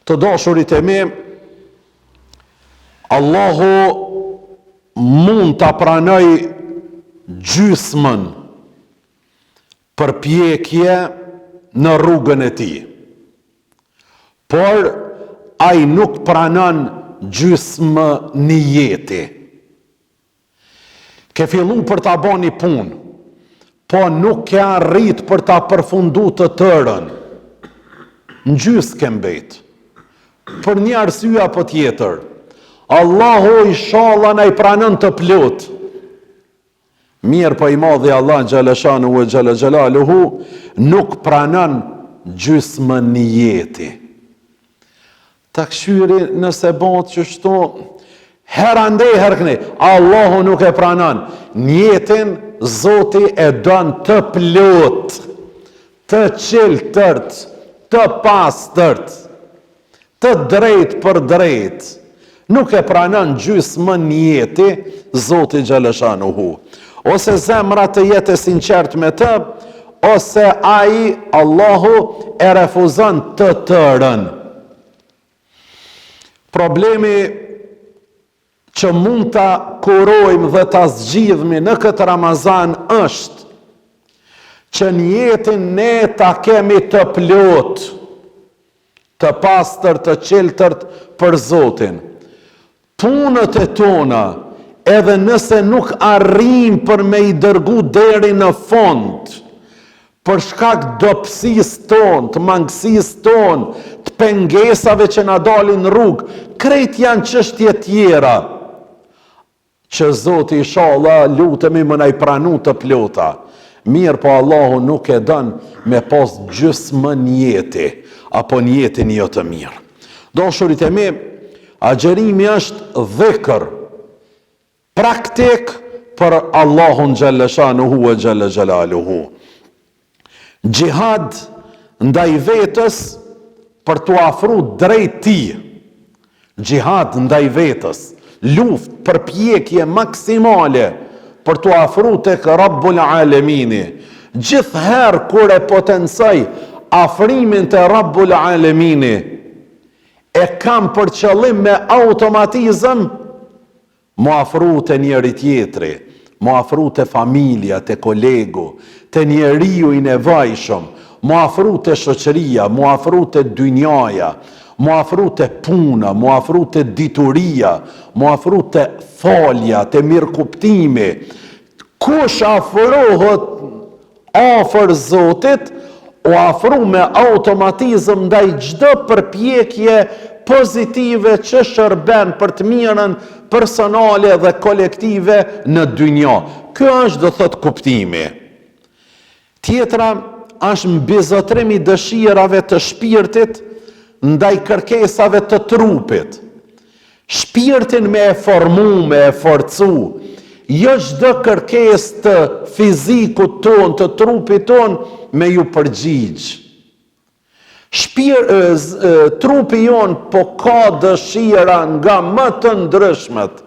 Të dashurit e mi, Allahu mund të pranoj gjysmën përpjekje në rrugën e tij, por ai nuk pranon gjysmë nijeti. Ke fillu për ta bën një punë, po nuk ke arrit për ta përfundu të tërën. Në gjysmë ke mbet. Për një arsye apo tjetër. Allahu inshallah na i pranon të plot. Mirë po i madhi Allah xhaleshanu e xhalaluhu nuk pranon gjysmën nijeti. Ta këshyri nëse bëhet qështu, her andej her këne, Allahu nuk e pranon. Njetin Zoti e don të plot, të qiltërt, të pastërt, të drejt për drejt. Nuk e pranon gjysmën njeti Zoti xhaleshanuhu. Ose zemra të jetë e sinqert me të, ose ai Allahu e refuzon të tërën. Problemi që mund të kurojmë dhe të zgjidhmi në këtë Ramazan është që njetin ne ta kemi të plot, të pastër, të qiltërt për Zotin. Punët e tona, edhe nëse nuk arrim për me i dërgu deri në fund, për shkak dobësis ton, të mangësis ton, të pengesave që na dalin rrugë, krejt janë çështje tjera, që Zoti inshallah lutemi më na i pranu të plota. Mirë po Allahu nuk e don me pas gjysmën njeti, apo njetin jo të mirë. Dashurit e mi, agjerimi është dhikr, praktik për Allahun xhaleshanuhu e xhalaluhu. Gjihad ndaj vetës për t'u afru drejt tij. Gjihad ndaj vetës, luft, përpjekje maksimale për t'u afru tek Rabbul Alemini. Gjithherë kur e potencoj afrimin te Rabbul Alemini, e kam për qëllim me automatizëm mu afru te njëri tjetri, mu afru te familja, te kolegu, te njeriu i nevojshëm, mu afru te shoqëria, mu afru te dynjaja, mu afru te puna, mu afru te dituria, mu afru te falja, te mirëkuptimi. Kush afrohet afër Zotit, u afru me automatizëm ndaj çdo përpjekje pozitive që shërben për të mirën personale dhe kolektive në dynja. Kjo është do thot kuptimi. Tjetra është mbizotrim i dëshirave të shpirtit ndaj kërkesave të trupit. Shpirtin me e formu, me e forcu, jo çdo kërkesë të fizikut ton, të trupit ton, me ju përgjigj. Trupi jon po ka dëshira nga më të ndryshmet.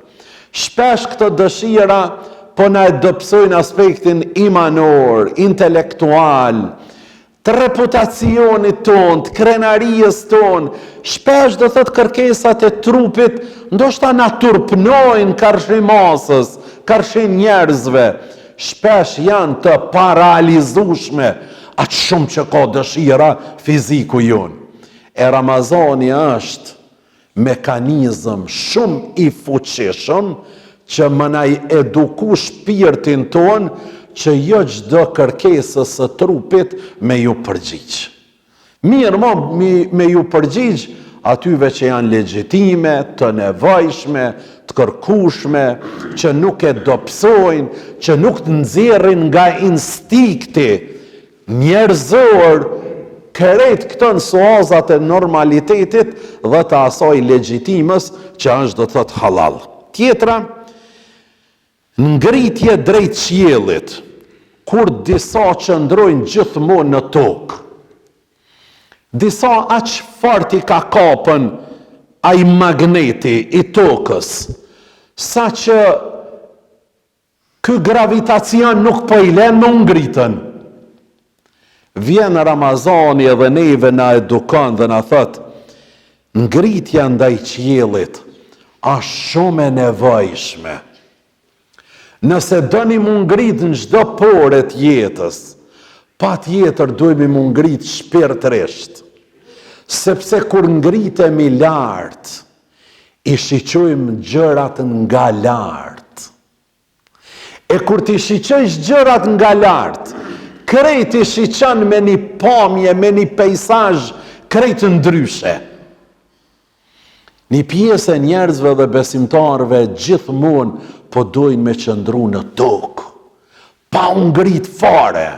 Shpesh këto dëshira po na e dobësojnë aspektin imanor, intelektual, të reputacionit ton, të krenarijës ton. Shpesh do thot kërkesat e trupit ndoshta na turpnojnë karshimasës, karshin njerëzve. Shpesh janë të paralizueshme, atë shumë që ka dëshira fiziku jonë. E Ramazani është mekanizëm shumë i fuqishëm që më na i eduku shpirtin ton që jo çdo kërkesës së trupit me ju përgjigj. Mirë me ju përgjigj atyve që janë legjitime, të nevojshme, të kërkushme, që nuk e dobësojnë, që nuk të nxjerrin nga instikti njerëzor, krejt këto suazat e normalitetit dhe të asaj legjitimës që është do të thotë halal. Tjetra, ngritje drejt qiellit, kur disa qëndrojnë gjithmonë në tokë. Disa aq fort i ka kapën ai magneti i tokës, sa që ky gravitacion nuk po i lën më ngritën. Vjen Ramazani edhe neve na edukon dhe na thot, ngritja ndaj qiellit është shumë e nevojshme. Nëse doni mu ngrit në çdo porë të jetës, patjetër duhemi mu ngrit shpirtërisht. Sepse kur ngritemi lart, i shiqojmë gjërat nga lart. E kur ti shiqojsh gjërat nga lart, krejt i shiqon me një pamje, me një pejsazh krejt ndryshe. Një pjesë e njerëzve dhe besimtarëve gjithmonë po dojnë me qëndru në tokë, pa u ngrit fare.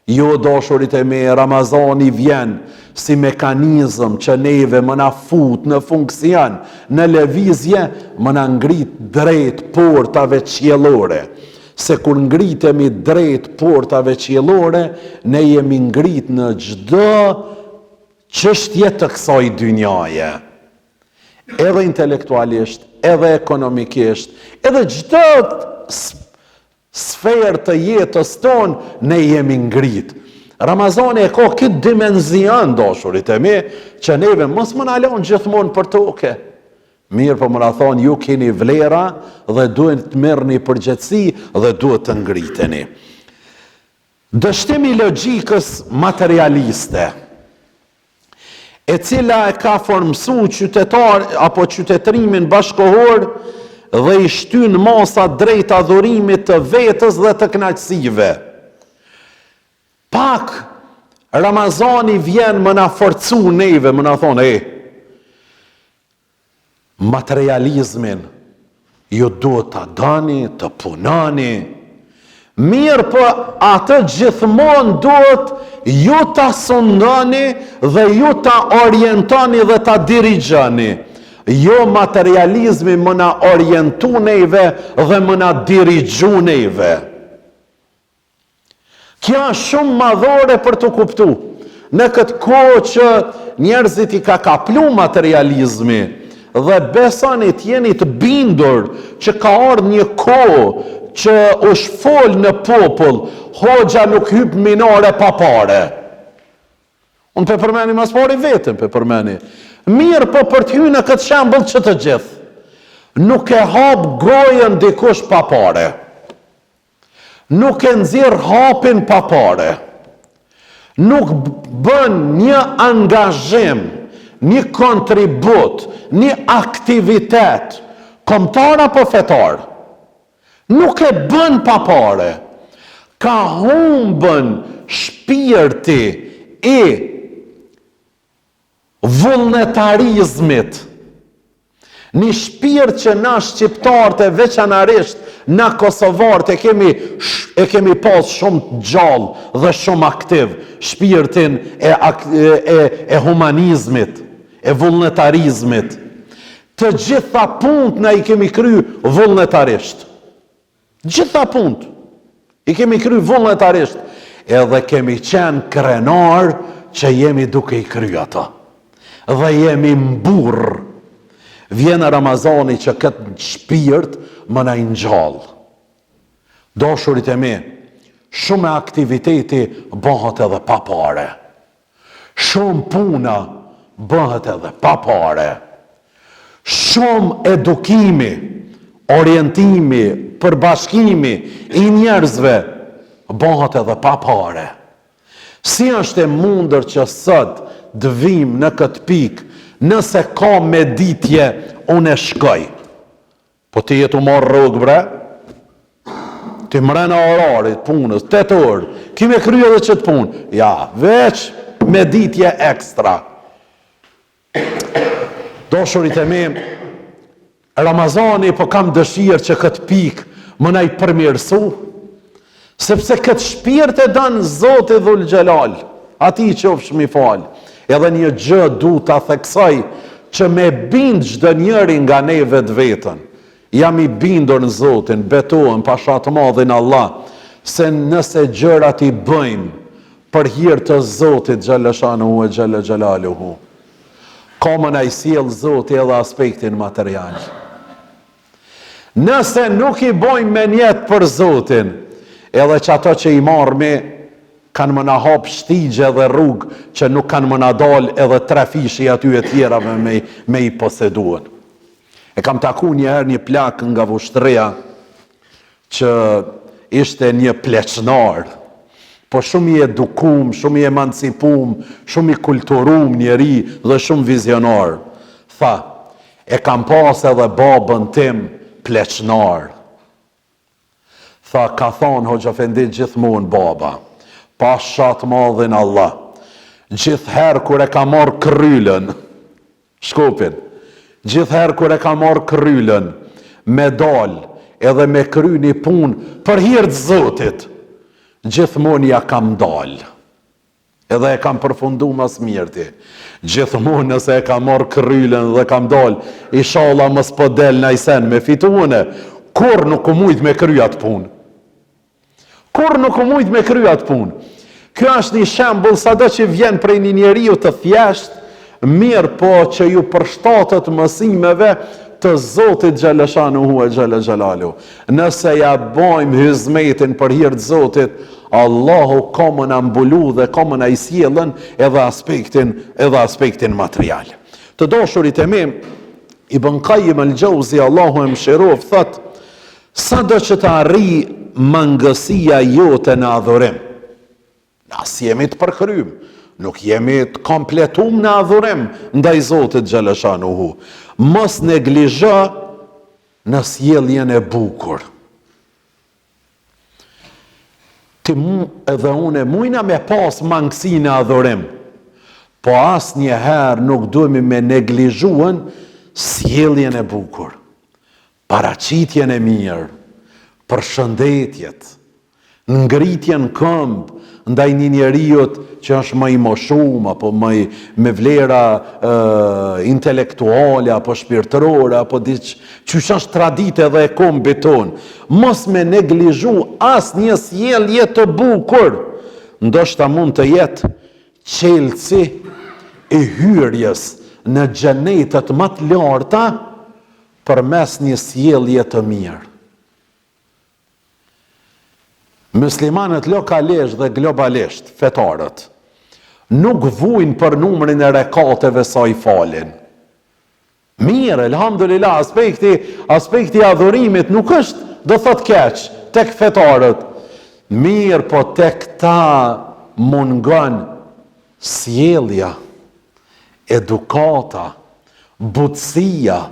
Jo, dashurit e me, Ramazani vjen si mekanizëm që neve më na fut në funksion, në lëvizje, më na ngrit drejt portave qiellore. Se kur ngritemi drejt portave qiellore, ne jemi ngrit në çdo çështje të kësaj dynjaje. Edhe intelektualisht, edhe ekonomikisht, edhe çdo sferë të jetës tonë, ne jemi ngrit. Ramazani e ka këtë dimenzion, dashurit e mi, që neve mos më nalon gjithmonë për toke. Mirë, po më na thonë, ju keni vlera dhe duhet të merrni përgjegjësi dhe duhet të ngriteni. Dështimi logjikës materialiste, e cila e ka formësu qytetar apo qytetrimin bashkohor dhe i shtyn masa drejt adhurimit të vetës dhe të kënaqësive. Pak Ramazani vjen më na forcu neve, më na thonë, materializmin ju duhet të dani, të punani, mirë po atë gjithmonë duhet ju të sundani dhe ju të orientani dhe të dirigjani. Jo materializmi më na orientu neve dhe më na dirigju neve. Kja është shumë madhore për të kuptu. Në këtë kohë që njerëzit i ka kaplu materializmi dhe besani të jeni të bindur që ka ardhur një kohë që është fol në popull, hoxha nuk hyp minore pa pare. Unë pe përmeni mas pari vetëm, pe përmeni. Mirë po për të hyrë në këtë shembull që të gjithë. Nuk e hap gojën dikush pa pare. Nuk e nxjerr hapin pa pare. Nuk bën një angazhim, një kontribut, një aktivitet, kombëtar apo fetar. Nuk e bën pa pare. Ka humbën shpirti i vullnetarizmit. Një shpirt që na shqiptarët e veçanarisht na kosovarët e kemi pas shumë gjallë dhe shumë aktiv, shpirtin e humanizmit, e vullnetarizmit. Të gjitha punt na i kemi kry vullnetarisht. Gjitha punt i kemi kry vullnetarisht. Edhe kemi qenë krenar që jemi duke i kry ato. Dhe jemi mburr. Vjen Ramazani që këtë shpirt më na ngjall. Dashurit e mi, shumë aktiviteti bëhet edhe pa pare. Shumë puna bëhet edhe pa pare. Shumë edukimi, orientimi, përbashkimi i njerëzve bëhet edhe pa pare. Si është e mundër që sot dëvim në këtë pikë, nëse ka meditje, unë e shkoj. Po ti jetu marrë rrugë, bre? Ti mrena orarit, punës, 8 orë, kime kryo dhe qëtë punë. Ja, veç meditje ekstra. Dashurit e mi, Ramazani po kam dëshirë që këtë pikë më na i përmirësu, sepse këtë shpirt e danë Zoti Dhul Xhelal, ati i qofsh mi falë. Edhe një gjë du të theksoj që me bind çdo njëri nga ne vetë vetën. Jam i bindur në Zotin, betohem pasha të madhin Allah, se nëse gjërat i bëjmë për hir të Zotit Xhaleshanuhu e Xhelle Xhelaluhu, ka më na i sjell Zoti edhe aspektin material. Nëse nuk i bëjmë me njetë për Zotin, edhe që ato që i marrmi, kanë më na hap shtigje dhe rrugë që nuk kanë më na dal edhe trafishi aty e tjerave me i poseduan. E kam taku njëherë një plak nga Vushtria që ishte një pleqnar, po shumë i edukum, shumë i emancipum, shumë i kulturum njeri dhe shumë vizionar. Tha, e kam pas edhe babën tim pleqnar. Tha, ka thonë Hoxha Efendi gjithmonë baba, pa shatë madhin Allah, gjithherë kur e ka marrë kryllën, shkopin, gjithherë kur e ka marrë kryllën, me dal edhe me kry një punë për hirtë Zotit, gjithmonë ja kam dal. Edhe e kam përfundu mas mirëti. Gjithmonë nëse e kam marrë kryllën dhe kam dal, inshallah mos po del në isen me fituane, kur nuk u mujt me kry atë punë. Kur nuk u mujt me kry atë punë. Kjo është një shembull sado që vjen prej një njeriu të thjesht, mirë po që ju përshtatet mësimeve të Zotit Gjeleshanuhu e Gjelalu. Nëse ja bojmë hizmetin për hir të Zotit, Allahu ka më na mbulu dhe ka më na i sjellën edhe aspektin material. Të dashurit e mi, Ibn Qayyim al-Jauzi, Allahu e mëshiroft, thot, sado që të arri mangësia jote në adhurim, as jemi të përkrym, nuk jemi të kompletum në adhurim ndaj Zotit Gjeleshanuhu. Mos neglizho në sjelljen e bukur. Ti edhe une mujna me pas mangësi në adhurim, po as njëherë nuk duhemi me neglizhuan sjelljen e bukur, paraqitjen e mirë, përshëndetjet, ngritjen këmbë ndaj një njeriut që është më i moshum, apo me vlera intelektuale, apo shpirtërore, apo që është tradite dhe e kombit ton. Mos me neglizhu as një sjellje të bukur, ndoshta mund të jetë qelësi e hyrjes në xhenetet më të larta përmes një sjellje të mirë. Muslimanët lokalisht dhe globalisht, fetarët, nuk vujnë për numrin e rekateve sa i falin. Mirë, elhamdulillah, aspekti adhurimit nuk është, do thot keq, tek fetarët. Mirë, po tek ta mungon sjellja, edukata, butësia,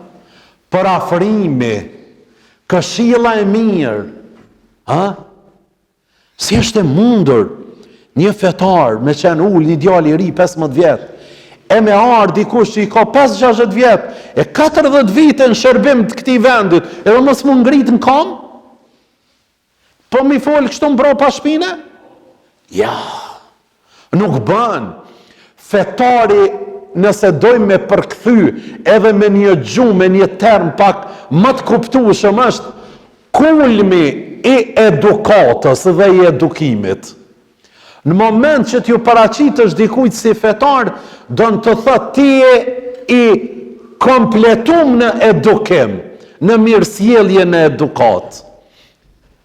parafrimi, këshilla e mirë, si është e mundur një fetar me qenë ullë një djali i ri 15 vjetë, e me ardhë dikush që i ka 5-60 vjetë, e 40 vite në shërbim të këtij vendit, edhe mos mu ngrit në kam? Po mi folë kështu mbro pa shpine? Ja, nuk bën. Fetari, nëse dojmë me përkthy edhe me një gjumë, me një term pak më të kuptueshëm, është kulmi i edukatës dhe i edukimit. Në moment që t'ju paraqitesh dikujt si fetar, do në të thot ti i kompletum në edukim, në mirësjellje në edukat.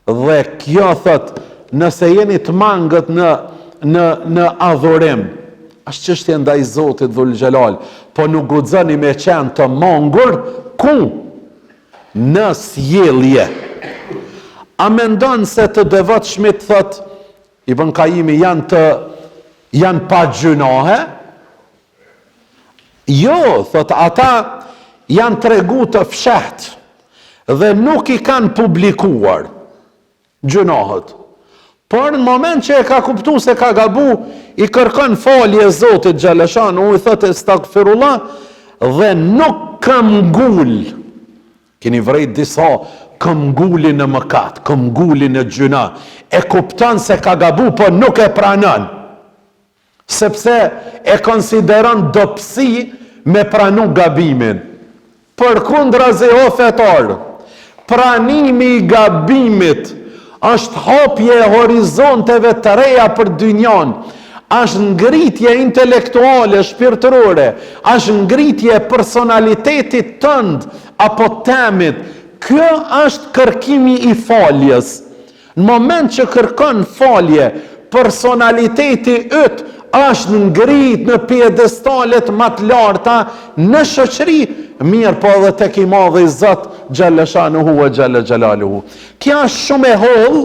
Dhe kjo thot, nëse jeni të mangët në adhurim, është çështje ndaj Zotit Dhul Xhelal, po nuk guxoni me qenë të mangur, ku? Në sjellje. A mendon se të devotshmit, thot Ibn Qayyimi, janë pa gjunahe? Jo, thot, ata janë tregu të fshehtë dhe nuk i kanë publikuar gjunahet. Por në moment që e ka kuptu se ka gabu, i kërkon falje Zotit Gjeleshanu, i thot estagfirullah, dhe nuk këmgull. Keni vrejt disa këmgulli në mëkat, këmgulli në gjuna. E kupton se ka gabu, po nuk e pranon. Sepse e konsideron dobësi me pranu gabimin. Përkundrazi o fetar, pranimi i gabimit është hapje e horizonteve të reja për dynjan, është ngritje intelektuale, shpirtërore, është ngritje personalitetit tënd apo temit. Kjo është kërkimi i faljes. Në moment që kërkon falje, personaliteti yt është ngrit në piedestalet më të larta në shoqëri, mirë po edhe tek i madhi Zot xhalla shanuhu wa xhalla xjalaluhu. Kjo është shumë e holl,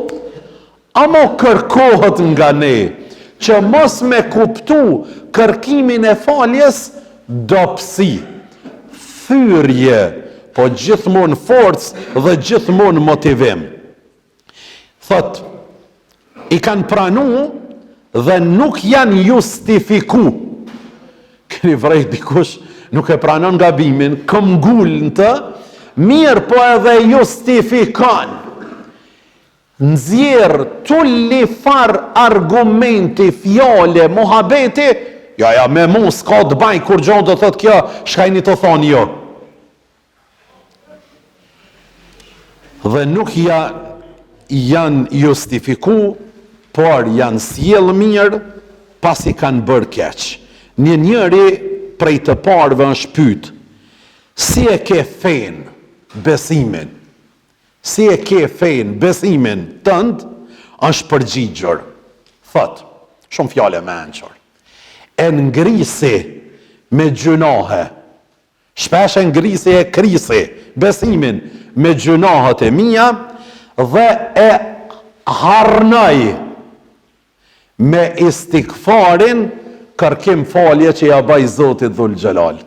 ama kërkohet nga ne që mos me kuptu kërkimin e faljes dobësi, thyrje, po gjithmonë forcë dhe gjithmonë motivim. Thot, i kanë pranu dhe nuk janë justifiku. Këni vrejt dikush nuk e pranon gabimin, këmgull në të, mirë po edhe justifikon. Nxjerr tulli far argumenti, fjale, muhabeti, ja, me mu s'ka të baj, kur gjonë do thot kjo, shkajni të thonë jo. Dhe nuk janë justifiku, por janë sjell mirë, pasi kanë bërë keq. Njëri prej të parëve është pyet, si e ke fen besimin? Si e ke fen besimin tënd? Është përgjigjur. Thot, shumë fjale me mençur. E ngrisi me gjunahe. Shpesh e ngrisi e krisi besimin me gjunahet e mia dhe e harnoj me istikfarin kërkim falje që ja baj Zotit Dhul Xhelal.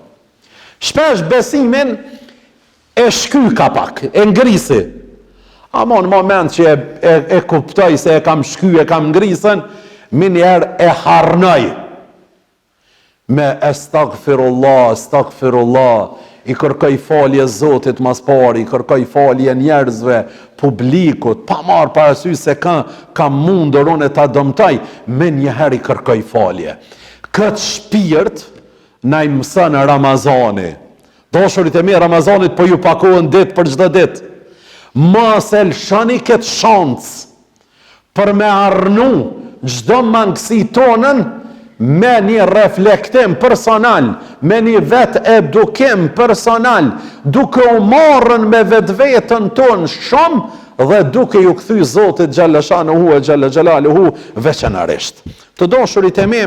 Shpesh besimin e shkyka pak, e ngrisi. Ama në moment që e kuptoj se e kam shky, e kam ngrisën, minjerë e harnoj me estagfirullah, i kërkoj falje Zotit mas pari, i kërkoj falje njerëzve, publikut, pa marë parasysh se kam mundur unë e ta dëmtaj, me njëherë i kërkoj falje. Këtë shpirt na i mësën Ramazani. Doshurit e mi Ramazanit po ju pakohen dit për çdo dit. Mos e lshoni këtë shancë për me arnu çdo mangësi tonën me një reflektim personal, me një vet edukim personal, duke u marrën me vetvetën tonë shumë dhe duke ju kthy Zotit xhalla shanuhu e xhalla xjalaluhu veçanërisht. Të dashurit e mi,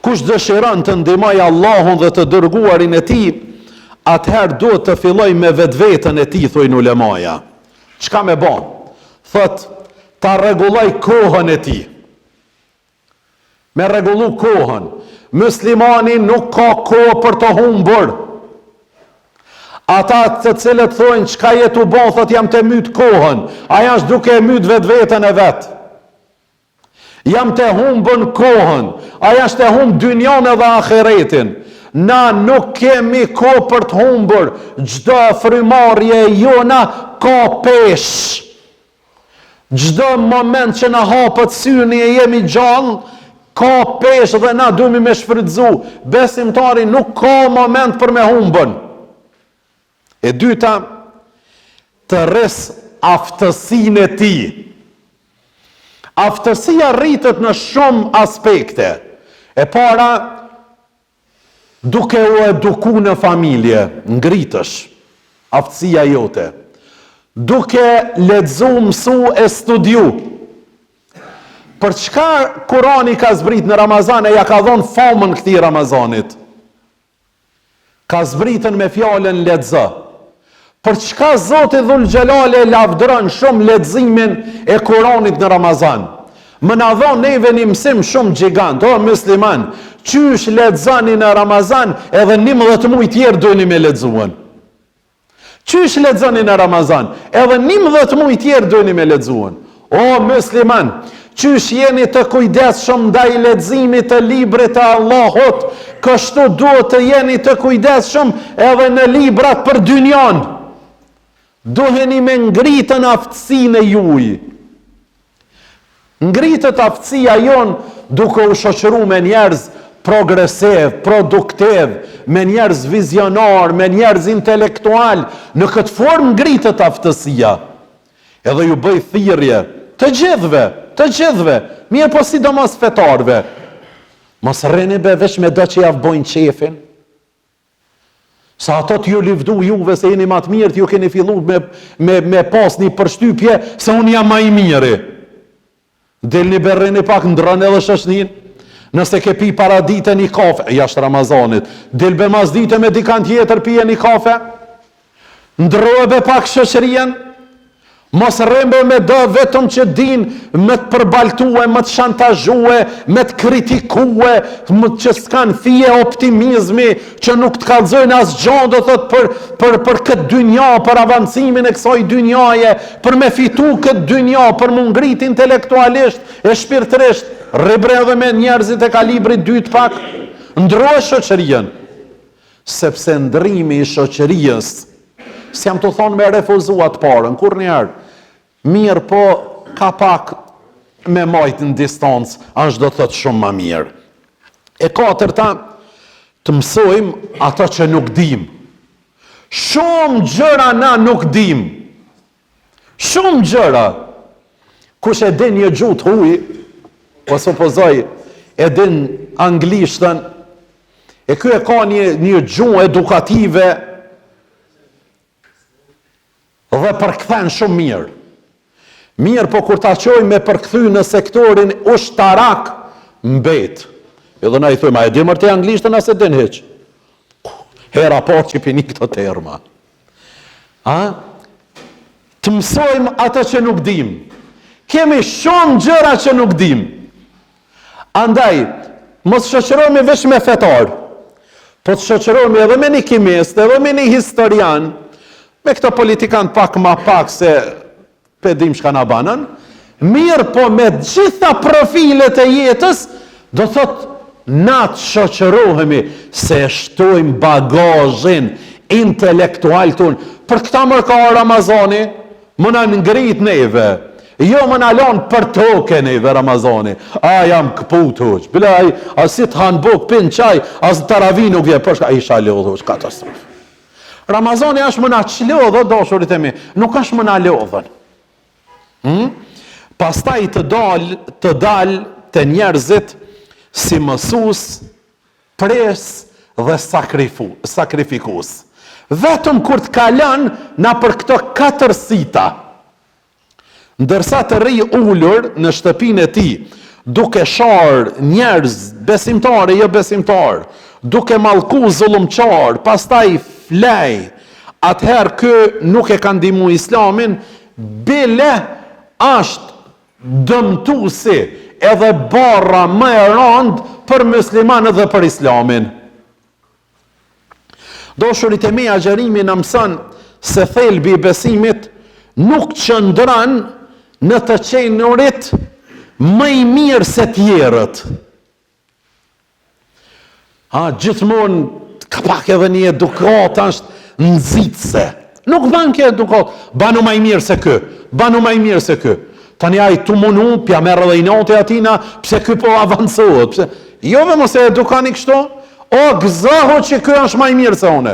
kush dëshiron të ndihmoj Allahun dhe të dërguarin e tij, atëherë duhet të filloj me vetvetën e tij, thojnë ulemaja. Çka me bën? Thot, ta rregulloj kohën e tij. Me rregullu kohën. Muslimani nuk ka kohë për të humbur. Ata të cilët thojnë çka jetu bën, thot jam të myt kohën. Aja është duke e myt vetvetën e vet. Jam të humbën kohën. Aja është të humbë dynjan edhe ahiretin. Na nuk kemi kohë për të humbur. Çdo frymarrje jona ka pesh. Çdo moment që na hapet syni e jemi gjallë, ka pesh dhe na duhemi me shfrytzu. Besimtari nuk ka moment për me humbën. E dyta, të rres aftësinë e tij. Aftësia rritet në shumë aspekte. E para, duke u eduku në familje, ngritësh, aftësia jote. Duke lexu, mësu e studiu. Për çka Kurani ka zbrit në Ramazan e ja ka dhënë famën këtij Ramazanit? Ka zbritën me fjalën lexo. Për çka Zoti Dhul Xhelal e lavdëron shumë leximin e Kuranit në Ramazan? Më na dhon neve një mësim shumë gjigant, o musliman, qysh lexoni në Ramazan edhe 11 muaj tjerë doni me lexuan? Qysh lexoni në Ramazan edhe 11 muaj tjerë doni me lexuan? O musliman, qysh jeni të kujdesshëm ndaj leximit të librit të Allahut, kështu duhet të jeni të kujdesshëm edhe në librat për dynjan. Duheni me ngritën aftësinë e juaj. Ngritët aftësia jon duke u shoqëruar me njerëz progresiv, produktiv, me njerëz vizionar, me njerëz intelektual. Në këtë formë ngritët aftësia. Edhe ju bëj thirrje të gjithëve, mirë po sidomos fetarve. Mos rrini be veç me do që ja bojnë qefin. Sa ato t'ju livdu juve se jeni ma të mirë, t'ju keni fillu me pas një përshtypje se unë jam ma i miri. Delni berrini pak, ndrën edhe shoqnin. Nëse ke pi para dite një kafe, jashtë Ramazanit, del be mas dite me dikant tjetër pije një kafe, ndrohe be pak shoqërien, mos rrembe me do vetëm që din me të përbaltue, me të shantazhue, me të kritikue, që s'kan fije optimizmi, që nuk të kallëzojnë as gjon, do thot për këtë dynja, për avancimin e kësaj dynjaje, për me fitu këtë dynja, për më ngrit intelektualisht e shpirtërisht, rribre edhe me njerëzit e kalibrit dytë pak, ndrohe shoqërien, sepse ndrimi i shoqërisë, s'jam të thonë me refuzuat parën, kur njerë, mirë po ka pak me majtë në distancë, është do të thëtë shumë ma mirë. E katërta, të mësojmë ato që nuk dim. Shumë gjëra na nuk dim. Shumë gjëra. Kush e din një gjutë huj, po supozoj, e din anglishtën, e kjo e ka një gjuhë edukative, dhe përkthen shumë mirë. Mirë, po kur ta qoj me përkthy në sektorin ushtarak, mbet. Edhe na i thujmë, a e di mërte anglishtën as e din heq? Hera po që pini këto terma. Të mësojmë ato që nuk dim. Kemi shumë gjëra që nuk dim. Andaj, mos shoqërojmë veç me fetar, po të shoqërojmë edhe me një kimist, edhe me një historian, me këto politikan pak ma pak se pedim shka na banën, mirë po me gjitha profilet e jetës, do thot na të shoqërohemi se shtojmë bagazhin intelektual ton. Për këta mërka Ramazani, më na ngrit neve, jo më na lon për toke neve Ramazani. A jam këput hoq, bilaj, a si të hanë buk, pin qaj, as të taravi nuk vje, përshka isha lodhë hoq, katastrofë. Ramazani është më na qlodhë, dashurit e mi, nuk është më na lodhën. Pastaj të dal të njerëzit si mësus, pres dhe sakrifikus. Vetëm kur të kalan na për këto 4 sita, ndërsa të rri ullur në shtëpinë e tij, duke sharë njerëz besimtare, jo besimtar, duke mallku zullumçar, pastaj flej, atëherë kë nuk e ka ndihmu Islamin, bile është dëmtuesi edhe barra më e rëndë për muslimanët dhe për Islamin. Dashurit e mi, agjerimi na mëson se thelbi i besimit nuk qëndron në të qenurit më i mirë se tjerët. Gjithmonë ka pak edhe një edukat është nxitse. Nuk ban kjo edukat, banu më i mirë se kë, banu më i mirë se kë. Tani ai tu munu, pja merr edhe i note atina, pse ky po avancohet, pse jo me mos e edukani kështu. O gëzohu që ky është më i mirë se une.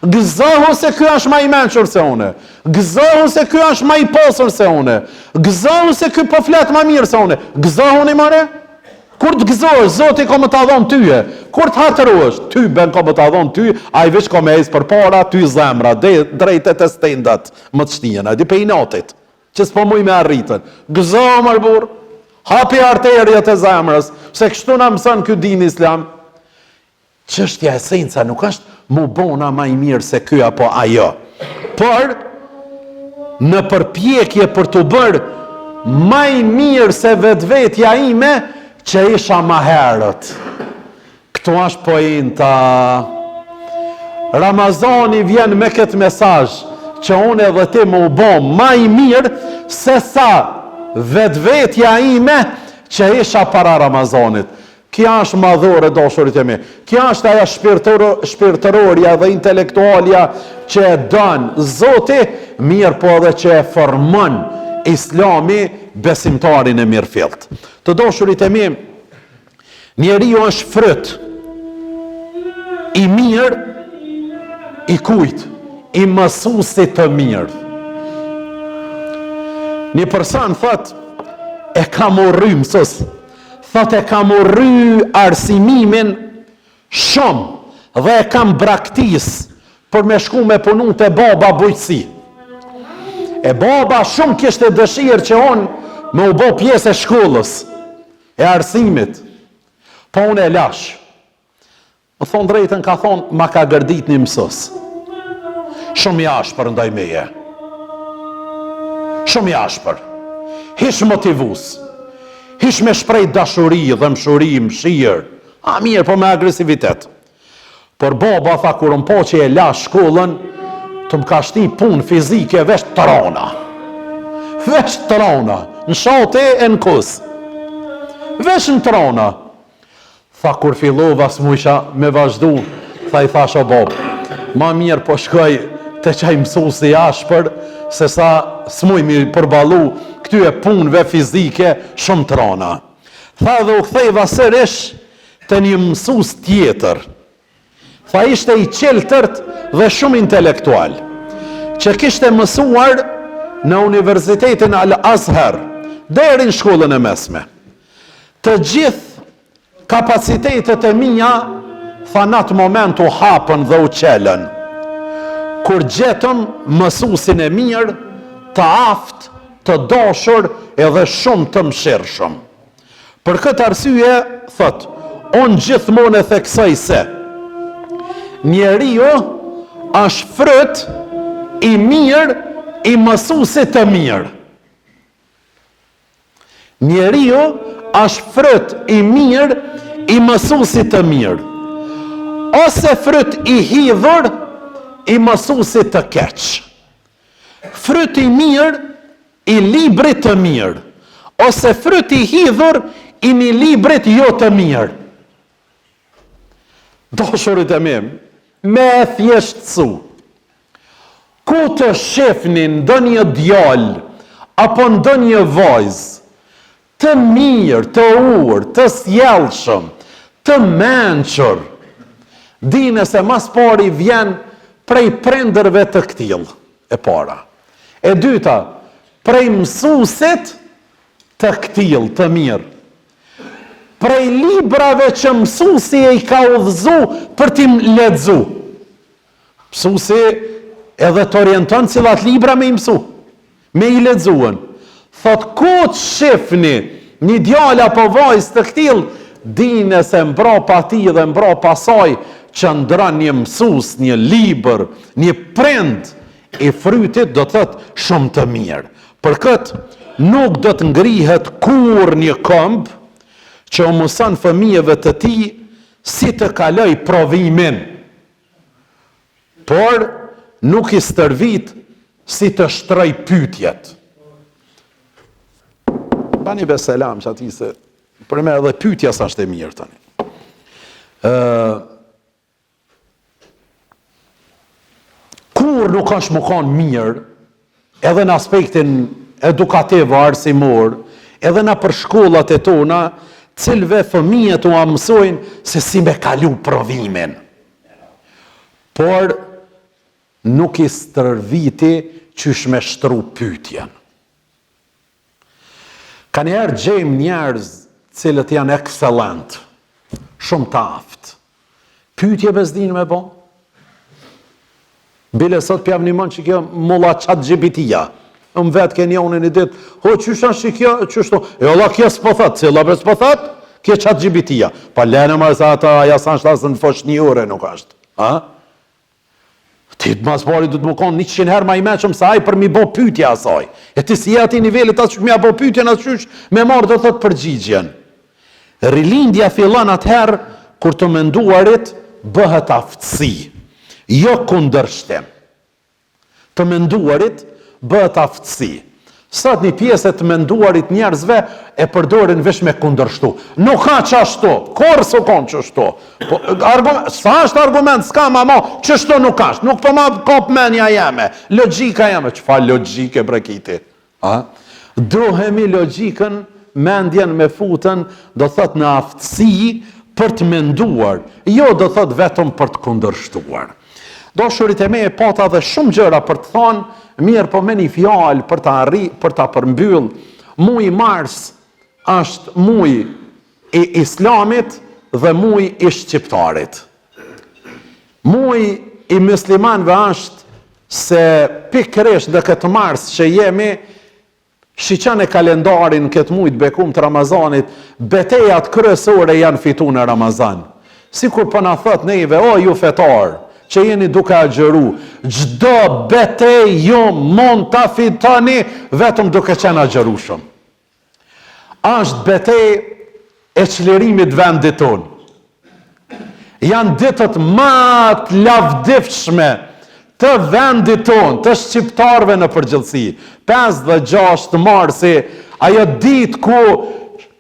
Gëzohu se ky është më i mençur se une. Gëzohu se ky është më i pasur se une. Gëzohu se ky po flet më mirë se une. Gëzohuni more? Kur të gëzohesh, Zoti ka më ta dhon tyje. Kur të hatërohesh, ty ben ka më ta dhon ty, ai veç ka me ecë përpara ty zemra, drejtet e stendat më të shtijena, di pe i natit, që s'po muj me arritën. Gëzohu më burr, hapi arteriet e zemrës, se kështu na mëson ky din Islam. Çështja esenca nuk është mu bona më i mirë se ky apo ajo, por në përpjekje për të bërë më i mirë se vetvetja ime që isha më herët. Këtu është pointa. Ramazani vjen me këtë mesazh që unë edhe ti më u bë më i mirë se sa vetvetja ime që isha para Ramazanit. Kja është madhore, dashurit e mi. Kja është aja shpirtërorja dhe intelektualja që e dënë Zoti, mirë po edhe që e formën Islami besimtarin e mirëfillt. Të dashurit e mi, njeriu është fryt i mirë, i kujt, i mësuesit të mirë. Një person thot, e kam urry mësues. Thot e kam urry arsimimin shumë dhe e kam braktis për me shku me punu të baba bujqësi. E baba shumë kishte dëshirë që unë me u bo pjesë e shkollës, e arsimit, po unë e lash. Më thonë drejtën, ka thonë, ma ka gërdit një mësës. Shumë i ashpër ndaj meje. Shumë i ashpër. Hish motivus. Hish me shprejt dashuri dhe mshuri, mshirë. A mirë, po me agresivitet. Por baba tha, kur më po që e lash shkollën, të më ka shti punë fizike vesh të rona. Vesh të rona. Në shate e në kusë. Vesh në të rona. Tha, kur fillova s'mujsha me vazhdu, tha i thasha bob, ma mirë po shkoj të qaj mësuesi ashpër, se sa s'muj mi përbalu këtyre punëve fizike shumë të rana. Tha dhe u ktheva sërish të një mësues tjetër. Tha ishte i qeltërt dhe shumë intelektual, që kishte mësuar në Universitetin Al-Azhar, deri në shkollën e mesme. Të gjithë kapacitetet e mia, tha në atë moment u hapën dhe u qelen. Kur gjetëm mësuesin e mirë, të aftë, të dashur edhe shumë të mëshirshëm. Për këtë arsye, thot, unë gjithmonë e theksoj se njeriu është fryt i mirë i mësuesit të mirë. Njeriu është fryt i mirë i mësuesit të mirë, ose fryt i hidhur i mësuesit të keq. Fryt i mirë i librit të mirë, ose fryt i hidhur i një librit jo të mirë. Dashurit e mim, me e thjeshtësu, ku të shefni ndonjë djalë apo ndonjë vajzë të mirë, të urë, të sjellshëm, të mençur, dine se mas pari vjen prej prindërve të këtill, e para. E dyta, prej mësuesit të këtill të mirë. Prej librave që mësuesi e i ka udhëzu për t'i lexu. Mësuesi edhe të orienton cilat libra me i mësu, me i lexuën. Thot, ku të shifni një djalë apo vajzë të këtill, dine se mbrapa ti dhe mbrapa saj që ndran një mësues, një libër, një prind i frytit, do të thot shumë të mirë. Për këtë nuk do të ngrihet kur një këmbë që u mëson fëmijëve të tij si të kaloj provimin, por nuk i stërvit si të shtroj pyetjet. Bani be selam që ati se për me edhe pyetja sa është e mirë tani. Kur nuk është më kanë mirë, edhe në aspektin edukativ arsimor, edhe në për shkollat e tona, cilve fëmijët u mësojnë se si me kalu provimin. Por nuk i stërviti qysh me shtru pyetjen. Ka njerë gjejmë njerëz cilët janë excellent, shumë të aftë. Pyetje bezdin me bo? Bile sot pjavë një mënë që kjo mulla qatë gjibitia. Më vetë ke njonë një ditë, ho qysha që kjo, qyshtu? E ola kjo s'po thët, cila për s'po thët, kjo qatë gjibitia. Pa lene mërë sa ata jasan shtasë në fosh një ore nuk ashtë. A? Ti të mas pari du të më konë 100 herë ma i meqëm sa aj për mi bo pyetja asaj. E ti si ati nivellit atë që mi a bo pyetjen atë qysh me marrë do thot përgjigjen. Rilindja fillon atëherë kur të menduarit bëhet aftësi, jo kundërshtim. Të menduarit bëhet aftësi. Sot një pjesë të menduarit njerëzve e përdorin vesh me kundërshtu. Nuk ka qashtu, korë së konë qashtu. Sa është argument, s'ka ma, qashtu nuk ashtë, nuk po ma kop menja jeme, logika jeme, që fa logike brekiti? Duhemi logikën, mendjen me futën, do thot në aftësi për të menduar, jo do thot vetëm për të kundërshtuar. Dashurit e me e pata dhe shumë gjëra për të thonë, mirë po me një fjalë për ta përmbyll, muji mars është muji i islamit dhe muji i shqiptarit. Muji i muslimanëve është se pikërisht në këtë mars që jemi, Shiqan e kalendarin këtë mujt bekum të Ramazanit, betejat kryesore janë fitu në Ramazan. Si kur përna thët neve, o ju fetar, që jeni duke agjëru, gjdo betej ju mund të fitoni vetëm duke qenë agjërushëm. Ashtë betej e çlirimit vendit tonë. Janë ditët më të lavdifshme të vendit tonë, të shqiptarve në përgjithësi. 5 dhe 6 marsi, ajo ditë ku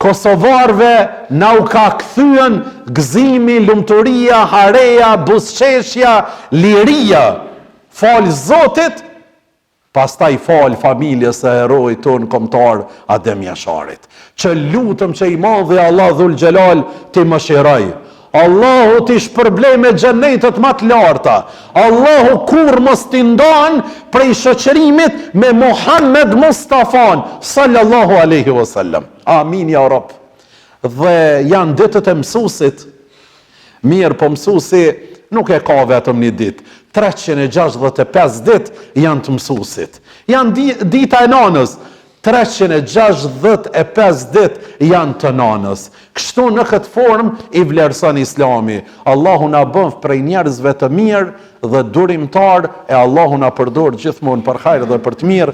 Kosovarve na u ka kthyen gëzimi, lumturia, hareja, buzëqeshja, liria. Fal Zotit, pastaj fal familjes së herojit ton kombëtar Adem Jasharit. Që lutëm që i madhi Allah Dhul Gjelal ti mëshiroj. Allahu t'i shpërblej me xhenetet më të larta. Allahu kur mos t'i ndan prej shoqërimit me Muhammed Mustafan sallallahu alaihi wasallam. Amin ya Rabb. Dhe janë ditët e mësuesit. Mirë, po mësuesi nuk e ka vetëm një ditë. 365 ditë janë të mësuesit. Janë dita e nanës. 365 ditë janë të nanës. Kështu në këtë formë i vlerëson Islami. Allahu na bën prej njerëzve të mirë dhe durimtar, e Allahu na përdor gjithmonë për hajër dhe për të mirë.